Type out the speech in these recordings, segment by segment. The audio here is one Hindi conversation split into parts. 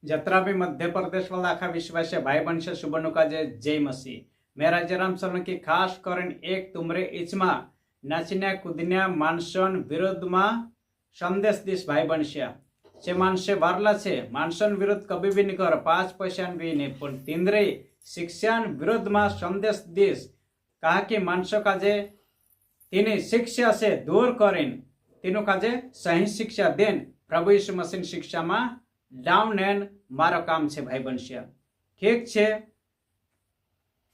जतरा भी मध्य प्रदेश वाला आखा विश्वास है भाई बन से सुबह का जय मसीह। मैं राजाराम सोलंकी खास कर एक तुमरे इचमा नाचन्या कूदन्या मानसन विरोध में संदेश दिस भाई बनश्या से मानसे वारला छे मानसन विरोध कभी भी नहीं कर 5 पैसा भी नहीं पण तिंद्रे शिक्षान विरोध में संदेश दिस कहा कि मानसों का जे तीनी शिक्षा से दूर करें तीनों का जे सही शिक्षा देन प्रभु यीशु मसीह शिक्षा में डाउन एंड मारो काम छे भाई बनश्या। ठीक छे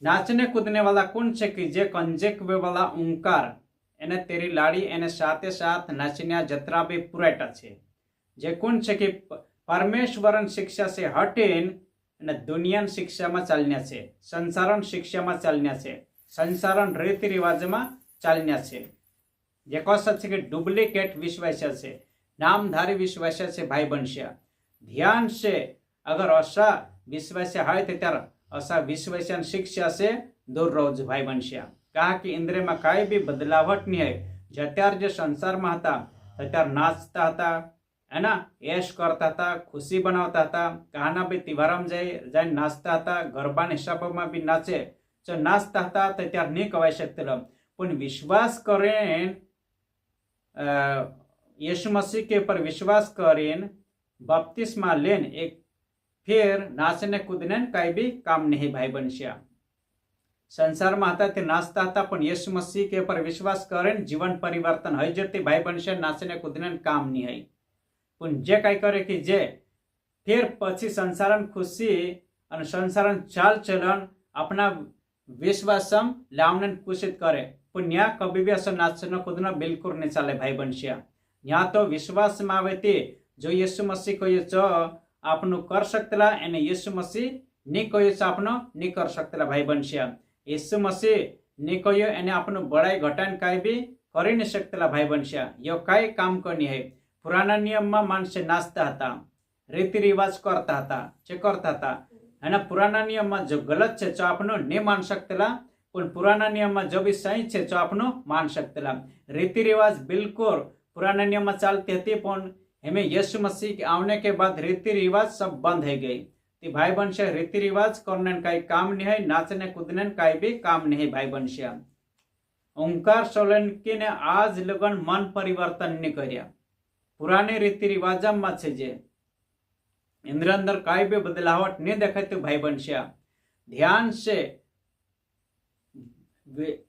नाचने कूदने वाला कौन छे कि जे कंजेकवे वाला ओंकार एने तेरी लाड़ी एने साथे साथ नाचन्या जतरा भी पुराटा छे जे कौन छे कि परमेश्वरन शिक्षा से हटेन અને દુનિયાની શિક્ષામાં ચાલન્યા છે સંસારણ શિક્ષામાં ચાલન્યા છે સંસારણ રીતિ રિવાજમાં ચાલન્યા છે જે કહે છે કે ડુપ્લિકેટ વિશ્વાસ છે નામધારી વિશ્વાસ છે ભાઈ બનશ્યા ध्यान से अगर असा विश्वास है तो त्यार असा विश्वासन शिक्षा से दूर रहो भाई बनश्या। कहा कि इंद्रिय में कई भी बदलावट नहीं है जत्यार जो संसार में था त्यार नाचता था है ना ऐश करता था खुशी बनावता था कहना भी त्योहार में जाए नाचता था गरबा हिसाब में भी नाचे जो नाचता था तो त्यार नहीं कहवाई सकते पण विश्वास करें यीशु मसीह के ऊपर विश्वास करें बपतिस्मा लेन एक फिर नाचने कूदने कई भी काम नहीं भाई बनश्या। संसार में था नाचता था पण यीशु मसीह के ऊपर विश्वास करें जीवन परिवर्तन है जते भाई बनश्या नाचने कूदने काम नहीं है पण जे कई करे कि जे फिर पछी संसारन खुशी और संसारन चाल चलन अपना विश्वासम लावने कुशित करे पण यहाँ कभी भी असो नाचना कूदना बिल्कुल नहीं चले भाई बनश्या। यहाँ तो विश्वास में आवे ते जो यीशु मसीह को ये आपनो कर सकतेला एने यीशु मसीह नहीं को आपनो नहीं कर सकतेला भाई बनश्या। यीशु मसीह नहीं को एने आपनो बड़ाई घटान कई भी कर नहीं सकतेला भाई बनश्या। यो कई काम करनी है पुराना नियम में मानसे नाचता था रीति रिवाज करता था चे करता था है ना पुराना नियम में जो गलत है जो आपनो नहीं मान सकतेला पण पुराना नियम में जो भी सही है जो आपनो मान सकतेला। रीति रिवाज बिल्कुल पुराना नियम में चलती थी पण हमें यीशु मसीह के आने के बाद रीति रिवाज सब बंद हो गई तो भाई बनश्या रीति रिवाज करने का काम नहीं है नाचने कूदने का भी काम नहीं भाई बनश्या। ओंकार सोलंकी ने आज लगन मन परिवर्तन नहीं कर्या पुराने रीति रिवाज में छे जे इंद्र अंदर कई भी बदलावट नहीं देखाय तो भाई बनश्या ध्यान से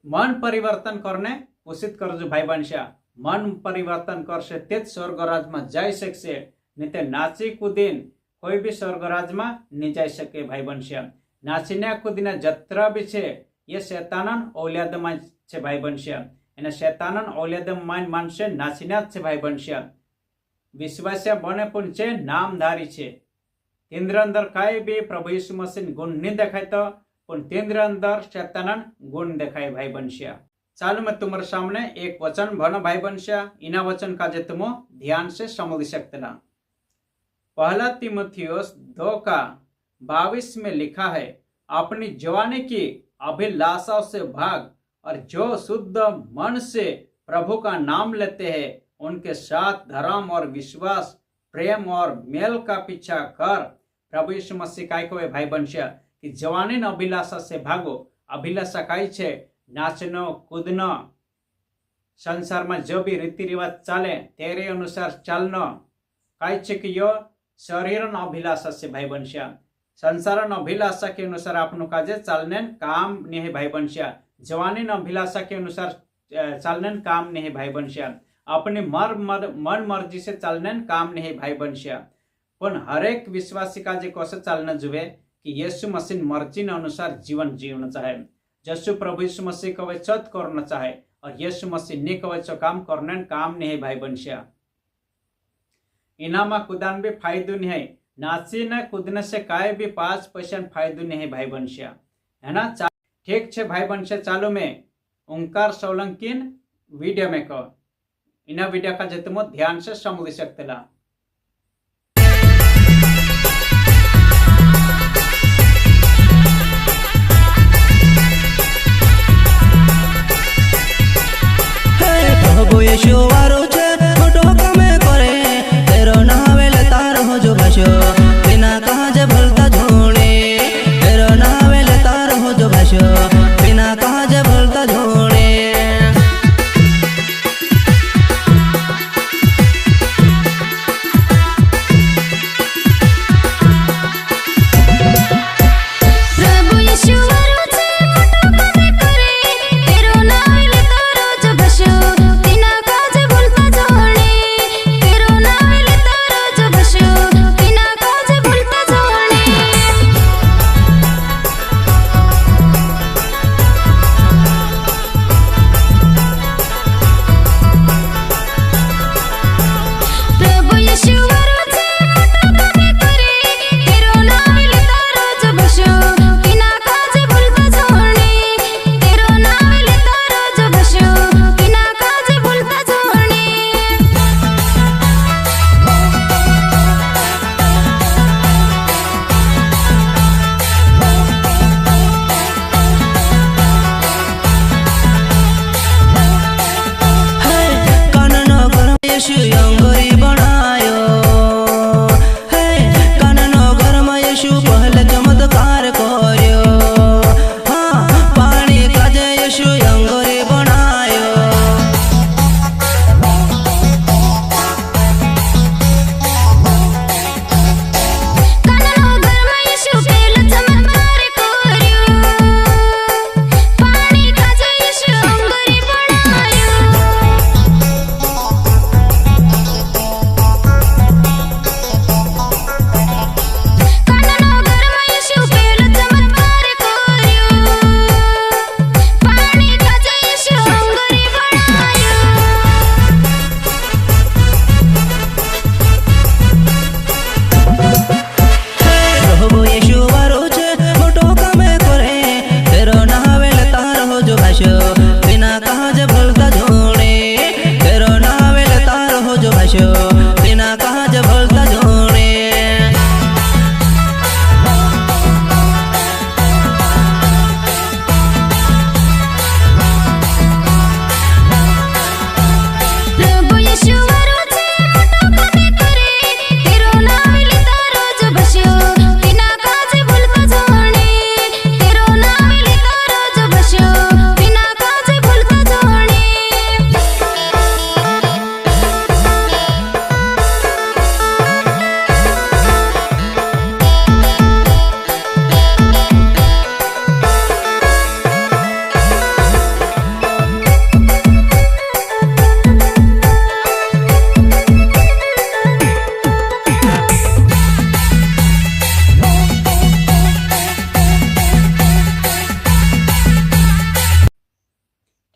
मन परिवर्तन करने कोशिश करजो भाई बनश्या। मन परिवर्तन करशे तेज स्वर्गराज में जाई सकशे नहीं तो नाची कूदीन कोई भी स्वर्गराज में नहीं जाई सके भाई बनश्या। नाचीने कूदीने जतरा भी छे ये शैतानन औलाद में छे भाई बनश्या एने शैतानन औलाद में मानसे नाचीने छे भाई बनश्या। विश्वास्य बने पण छे नामधारी छे तेंद्र अंदर कई भी प्रभु यीशु मसीह गुण नहीं देखाय तो पण तेंद्र अंदर शैतानन गुण देखाय भाई बनश्या। चालू मैं तुम्हारे सामने एक वचन भनो भाई बनश्या इना वचन का जे तुम ध्यान से समझ सकतेला। पहला तीमुथियुस 2:22 में लिखा है अपनी जवानी की अभिलाषाओं से भाग और जो शुद्ध मन से प्रभु का नाम लेते हैं उनके साथ धर्म और विश्वास प्रेम और मेल का पीछा कर। प्रभु यीशु मसीह काय को भाई बनश्या कि जवानी न अभिलाषा से भागो। अभिलाषा कई छे नाचनो कूदनो संसार में जो भी रीति रिवाज चाले तेरे अनुसार चलनो कई छे कि यो शरीर अभिलाषा से भाई बनश्या। संसार अभिलाषा के अनुसार आपनो काजे चलने काम नहीं है भाई बनश्या। जवानी अभिलाषा के अनुसार चलने काम नहीं है भाई बनश्या। अपने मन मर्जी से चलने काम नहीं है भाई बनश्या। पण हरेक विश्वासी का जे कैसे चलना जुए कि यीशु मसीह मर्जी अनुसार जीवन जीवन चाहे जसु प्रभु यीशु मसीह कवे चत करना चाहे और यीशु मसीह नहीं कवे चो काम करने काम नहीं है भाई बनश्या। इनामा कूदान भी फायदो नहीं है नाचीने कूदने से काय भी 5 पैसा फायदो नहीं है भाई बनश्या है ना। ठीक छे भाई बनश्या चालू में ओंकार सोलंकीन वीडियो में को इना वीडियो का जे तुम ध्यान से समझ सकतेला। प्रभु यीशु वारो छे मोटो कमे करे तेरो नावेल तारो जो भाषो बिना यीशु अंगोरी बनायो हे काननो घर में यीशु पहले चमत्कार कर्यो हाँ पानी काजे यीशु अंगोरी बनायो काननो घर में यीशु पहले चमत्कार कर्यो पानी काजे यीशु अंगोरी बनायो काननो घर में यीशु पहले चमत्कार कर्यो पानी काजे यीशु अंगोरी बनायो प्रभु यीशु वारो छे मोटो कामे करे तेरो नावेल तारो जो भाषो बिना काज भलता जोड़े तेरो नावेल तारो जो भाषो बिना काज भलता जोड़े प्रभु यीशु वारो छे मोटो कामे करे तेरो नाम लेता रोज बस्यो बिना काजे भूलता जाने तेरो नाम लेता रोज बस्यो बिना काजे भूलता जाने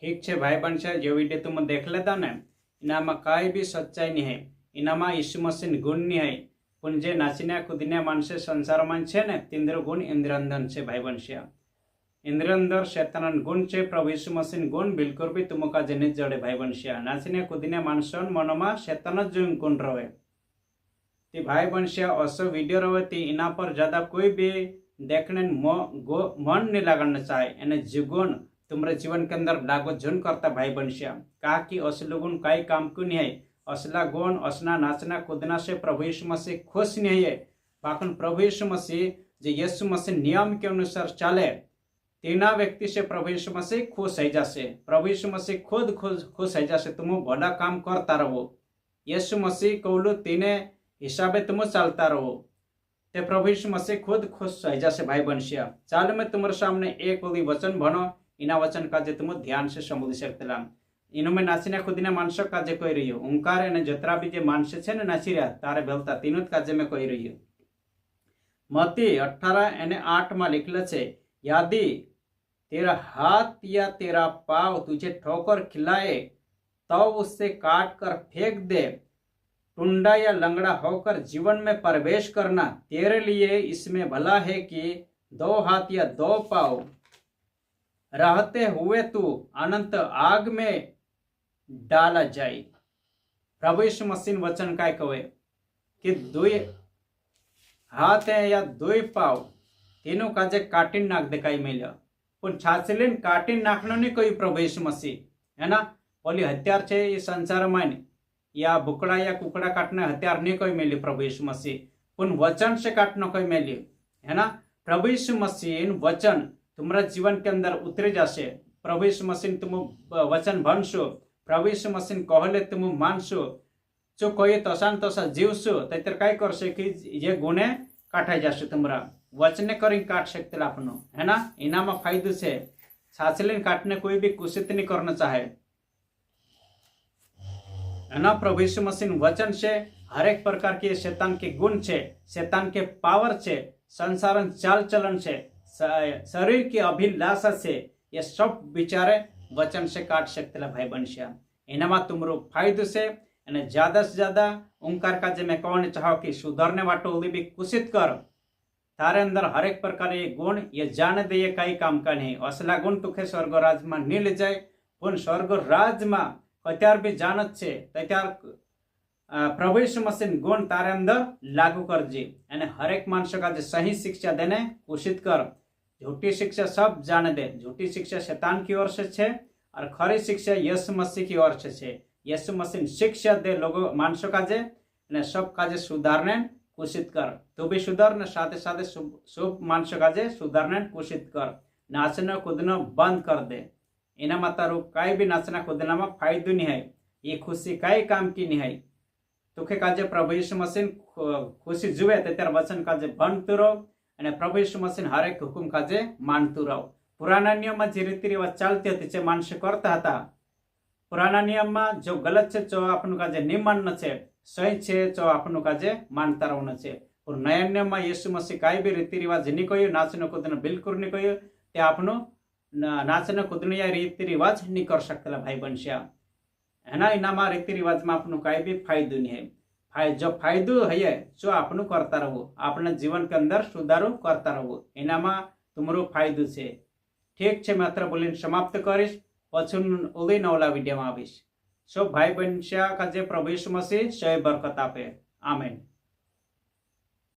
ठीक है भाई बहन से जो वीडियो तुम देख लेता ने इनामा काई भी सच्चाई नहीं है इनामा यीशु मसीह गुण नहीं है पण जे नाचीने कूदीने माणसे संसार में छे ने तिंद्र गुण इंद्र अंदर छे भाई बहन से इंद्र अंदर शैतान गुण छे प्रभु यीशु मसीह गुण बिल्कुल भी तुम का जनित जड़े भाई बहन से नाचीने कूदीने माणसन मनमा शैतान जो गुण रहे ती भाई बहन से असो वीडियो रहे ती इना पर ज्यादा कोई भी देखने मन नहीं लगाना चाहे एने जुगुण तुम्हारे जीवन के अंदर लागू झुन करता भाई बहन कहा कि असला गुण कई काम को नहीं है असला गुण असना नाचना कूदना से प्रभु यीशु मसीह खुश नहीं है बाकन प्रभु यीशु मसीह जो यीशु मसीह नियम के अनुसार चले तीना व्यक्ति से प्रभु यीशु मसीह खुश है जासे प्रभु यीशु मसीह खुद खुश है जासे तुम बड़ा काम करता रहो यीशु मसीह कहलो तीने हिसाबे तुम चलता रहो ते प्रभु यीशु मसीह खुद खुश है जासे भाई बहन चाल मैं तुम्हारे सामने एक वचन भनो इना वचन काजे तुम ध्यान से समझी सकते इनो में नाचीने खुदीने मानस काजे कही रही हो ओंकार एने जतरा भी जे मानसे छे ने नाची रहा तारे भेलता तीनों काजे में कही रही हो मती 18 एने 8 में लिखले छे यदि तेरा हाथ या तेरा पाव तुझे ठोकर खिलाए तो उससे काट कर फेंक दे टुंडा या लंगड़ा होकर जीवन में प्रवेश करना तेरे लिए इसमें भला है कि 2 हाथ या 2 पाव रहते हुए तू अनंत आग में डाला जाए प्रभु यीशु मसीह वचन काय कहे कि 2 हाथ है या 2 पाव तीनों काजे काटी नाख दे कई मिल पण छाछलीन काटी नाखनो नहीं कोई प्रभु यीशु मसीह है ना बोली हत्यार छे ये संसार में या बुकड़ा या कुकड़ा काटने हत्यार नहीं कोई मिली प्रभु यीशु मसीह पण वचन से काटना कोई मिली है ना प्रभु यीशु मसीह वचन तुम्हारा जीवन के अंदर उतरे जासे प्रभु यीशु मसीह तुम वचन भनशो प्रभु यीशु मसीह कहले तुम मानशो जो कहे तसान तसा जीवशो तर काय करशे कि ये गुणे काटाई जाशे तुम्हारा वचने करी काट सकते अपनो है ना इना में फायदो से छाछलीन काटने कोई भी कुशित नहीं करना चाहे है ना प्रभु यीशु मसीह वचन से हर एक प्रकार के शैतान के गुण छे शैतान के पावर छे संसारन चाल चलन से शरीर की अभिलाषा से ये सब विचारे वचन से काट सकते भाई बहन इनामा तुमरो फायदो से ज्यादा ओंकार का जे मैं कहने चाहो कि सुधरने वाटो भी कुशित कर तारे अंदर हर एक प्रकार ये गुण ये जाने दे ये कई काम का नहीं असला गुण तुखे स्वर्ग राज में नहीं ले जाए पुन स्वर्ग राज में कत्यार भी जानत छे त्यार प्रभु यीशु मसीह गुण तारे अंदर लागू कर जी यानी हर एक मानस का जो सही शिक्षा देने कुशित कर झूठी शिक्षा सब जाने दे झूठी शिक्षा शैतान की ओर से छे और खरी शिक्षा यीशु मसीह की ओर से छे यीशु मसीह शिक्षा दे लोगों मानसों काजे ने सब काजे सुधारने कुशित कर। तू भी सुधार ने साथे साथे शुभ मानसों काजे सुधारने कुशित कर। नाचना कूदना बंद कर दे। इना मातारू काई भी नाचना कूदना में फायदो नहीं है। ये खुशी काई काम की नहीं है। तुखे काजे प्रभु यीशु मसीह खुशी जुए ते तेरा वचन काजे बनतु रहो અને પ્રભુ ઈસુ મસીહ હરેક હુકમ કાજે માનતું રહો। પુરાના નિયમમાં જે રીતિ રિવાજ ચાલતી હતી જે માણસો કરતા હતા, પુરાના નિયમમાં જો ગલત છે જો આપણું કાજે નહીં માનવું છે, સહી છે જો આપણું કાજે માનતા રહેવું છે। और नया नियमમાં యేసు મસીહ કાંઈ બી રીતિ રિવાજ નહીં કહ્યું, નાચનો કૂદનો બિલકુલ નહીં કહ્યું, તે આપણું નાચનો કૂદનો યા રીતિ રિવાજ નહીં કરી શકતા ભાઈ બનશે। એના એનામાં રીતિ રિવાજમાં આપણું કાંઈ બી ફાયદો નહીં है। जो फायदो है जो आपनु करता रहो, अपने जीवन के अंदर सुधारो करता रहो, एनामा तुमरो फायदो छे। ठीक है, मात्र बोलीने समाप्त करीश, पछी ओली नवला विडियो में आवीश। सो भाई बहन का जे प्रभु यीशु मसीह सही बरकत आपे। आमेन।